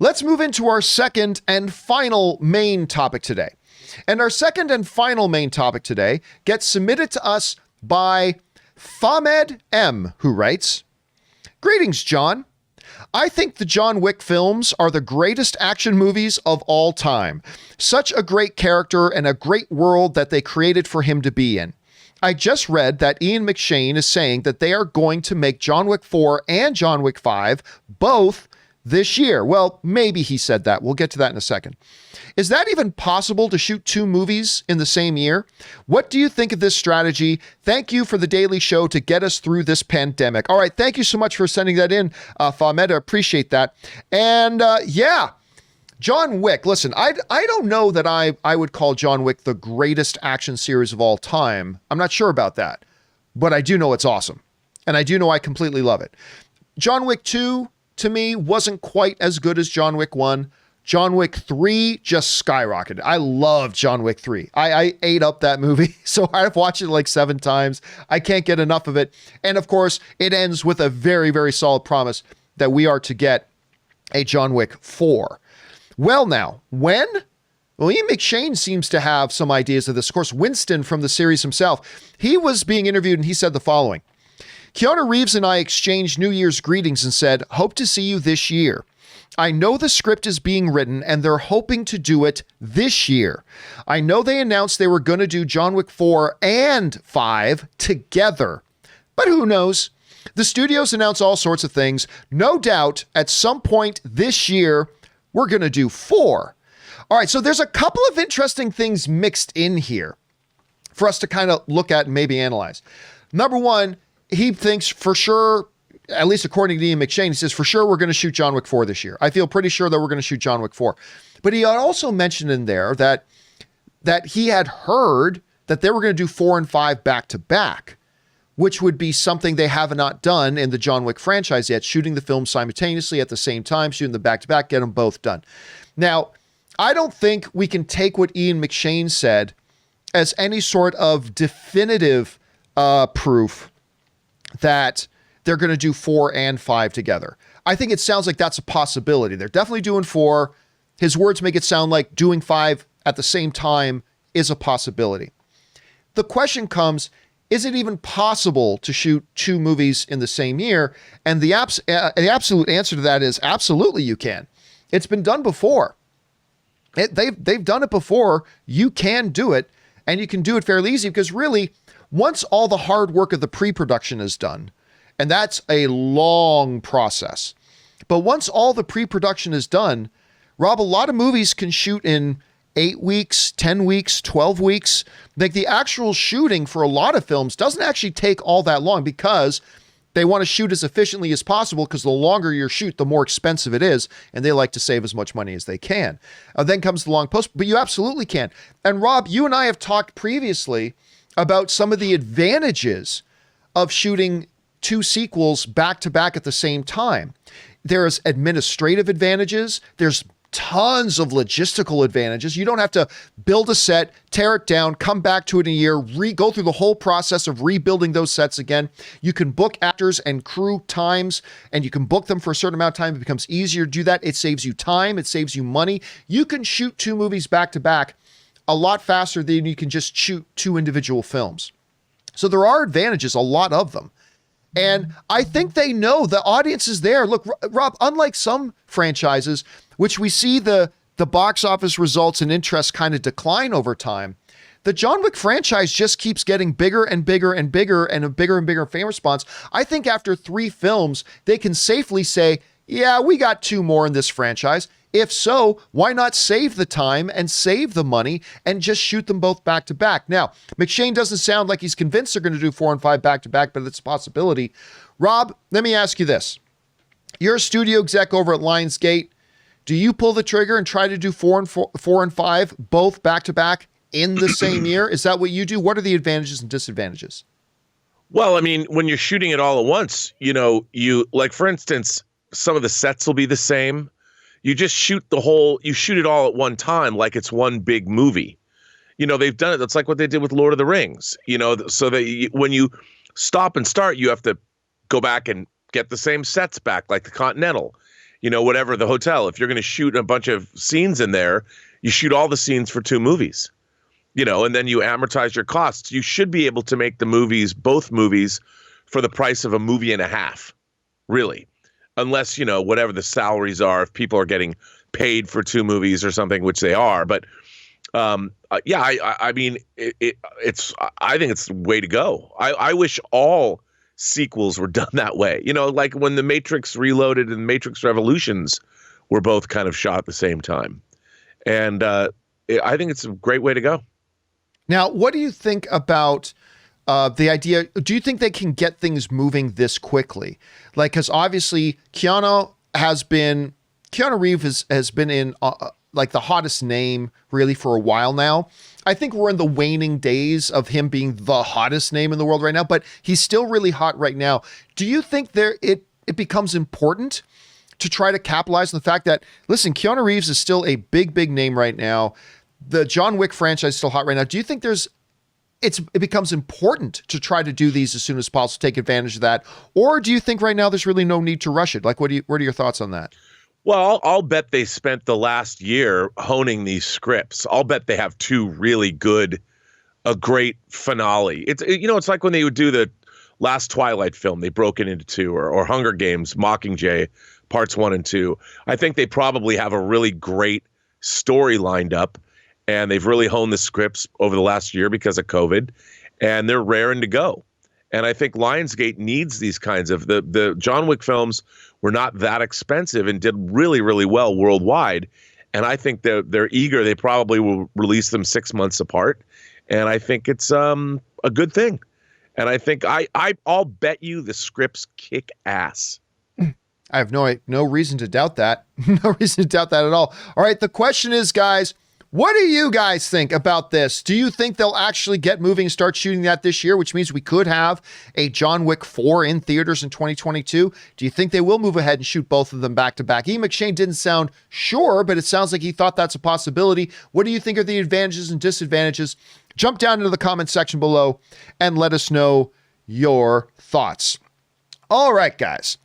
Let's move into our second and final main topic today. And our second and final main topic today gets submitted to us by Fhamed M, who writes, "Greetings, John. I think the John Wick films are the greatest action movies of all time. Such a great character and a great world that they created for him to be in. I just read that Ian McShane is saying that they are going to make John Wick 4 and John Wick 5 both this year. Well, maybe he said that. We'll get to that in a second. Is that even possible to shoot two movies in the same year? What do you think of this strategy? Thank you for the daily show to get us through this pandemic." All right, thank you so much for sending that in, Fhamed. I appreciate that. And yeah, John Wick. Listen, I don't know that I would call John Wick the greatest action series of all time. I'm not sure about that, but I do know it's awesome. And I do know I completely love it. John Wick 2, to me, wasn't quite as good as John Wick 1. John Wick 3 just skyrocketed. I love John Wick 3. I ate up that movie, so I've watched it like 7 times. I can't get enough of it. And of course, it ends with a very, very solid promise that we are to get a John Wick 4. Well now, when? Well, Ian McShane seems to have some ideas of this. Of course, Winston from the series himself, he was being interviewed and he said the following: "Keanu Reeves and I exchanged New Year's greetings and said, 'Hope to see you this year.' I know the script is being written and they're hoping to do it this year. I know they announced they were going to do John Wick 4 and 5 together, but who knows? The studios announce all sorts of things. No doubt at some point this year, we're going to do 4. All right, so there's a couple of interesting things mixed in here for us to kind of look at and maybe analyze. Number one, he thinks for sure, at least according to Ian McShane, he says for sure we're going to shoot John Wick 4 this year. I feel pretty sure that we're going to shoot John Wick 4. But he also mentioned in there that he had heard that they were going to do 4 and 5 back to back, which would be something they have not done in the John Wick franchise yet, shooting the film simultaneously at the same time, shooting them back to back, get them both done. Now, I don't think we can take what Ian McShane said as any sort of definitive proof that they're going to do 4 and 5 together. I think it sounds like that's a possibility. They're definitely doing 4. His words make it sound like doing 5 at the same time is a possibility. The question comes, is it even possible to shoot 2 movies in the same year? And the absolute answer to that is absolutely you can. It's been done before. They've done it before. You can do it, and you can do it fairly easy because really, once all the hard work of the pre-production is done, and that's a long process, but once all the pre-production is done, Rob, a lot of movies can shoot in 8 weeks, 10 weeks, 12 weeks. Like the actual shooting for a lot of films doesn't actually take all that long because they want to shoot as efficiently as possible because the longer you shoot, the more expensive it is. And they like to save as much money as they can. Then comes the long post, but you absolutely can. And Rob, you and I have talked previously about some of the advantages of shooting 2 sequels back to back at the same time. There's administrative advantages. There's tons of logistical advantages. You don't have to build a set, tear it down, come back to it in a year, go through the whole process of rebuilding those sets again. You can book actors and crew times, and you can book them for a certain amount of time. It becomes easier to do that. It saves you time. It saves you money. You can shoot 2 movies back to back a lot faster than you can just shoot 2 individual films. So there are advantages, a lot of them. And I think they know the audience is there. Look, Rob, unlike some franchises, which we see the box office results and interest kind of decline over time, the John Wick franchise just keeps getting bigger and bigger and bigger and a bigger and bigger fan response. I think after 3 films, they can safely say, yeah, we got 2 more in this franchise. If so, why not save the time and save the money and just shoot them both back to back? Now, McShane doesn't sound like he's convinced they're going to do 4 and 5 back to back, but it's a possibility. Rob, let me ask you this. You're a studio exec over at Lionsgate. Do you pull the trigger and try to do 4 and 5 both back to back in the same year? Is that what you do? What are the advantages and disadvantages? Well, I mean, when you're shooting it all at once, you like, for instance, some of the sets will be the same. You just shoot you shoot it all at one time like it's one big movie. They've done it. That's like what they did with Lord of the Rings, so that when you stop and start, you have to go back and get the same sets back, like the Continental. whatever the hotel. If you're going to shoot a bunch of scenes in there, you shoot all the scenes for 2 movies, and then you amortize your costs. You should be able to make both movies, for the price of a movie and a half, really. Unless, whatever the salaries are, if people are getting paid for 2 movies or something, which they are. But I mean, I think it's the way to go. I wish all sequels were done that way. Like when The Matrix Reloaded and Matrix Revolutions were both kind of shot at the same time. And I think it's a great way to go. Now, what do you think about the idea? Do you think they can get things moving this quickly? Like, because obviously Keanu Reeves has been in like the hottest name really for a while now. I think we're in the waning days of him being the hottest name in the world right now, but he's still really hot right now. Do you think it becomes important to try to capitalize on the fact that, listen, Keanu Reeves is still a big, big name right now. The John Wick franchise is still hot right now. Do you think it becomes important to try to do these as soon as possible, take advantage of that? Or do you think right now there's really no need to rush it? Like, what are your thoughts on that? Well, I'll bet they spent the last year honing these scripts. I'll bet they have 2 really a great finale. It's like when they would do the last Twilight film, they broke it into 2, or Hunger Games, Mockingjay, parts 1 and 2. I think they probably have a really great story lined up, and they've really honed the scripts over the last year because of COVID, and they're raring to go. And I think Lionsgate needs these kinds of the John Wick films were not that expensive and did really, really well worldwide. And I think they're eager. They probably will release them 6 months apart. And I think it's a good thing. And I think I'll bet you the scripts kick ass. I have no reason to doubt that. No reason to doubt that at all. All right. The question is, guys, what do you guys think about this? Do you think they'll actually get moving and start shooting that this year, which means we could have a John Wick 4 in theaters in 2022? Do you think they will move ahead and shoot both of them back to back? Ian McShane didn't sound sure, but it sounds like he thought that's a possibility. What do you think are the advantages and disadvantages? Jump down into the comment section below and let us know your thoughts. All right, guys.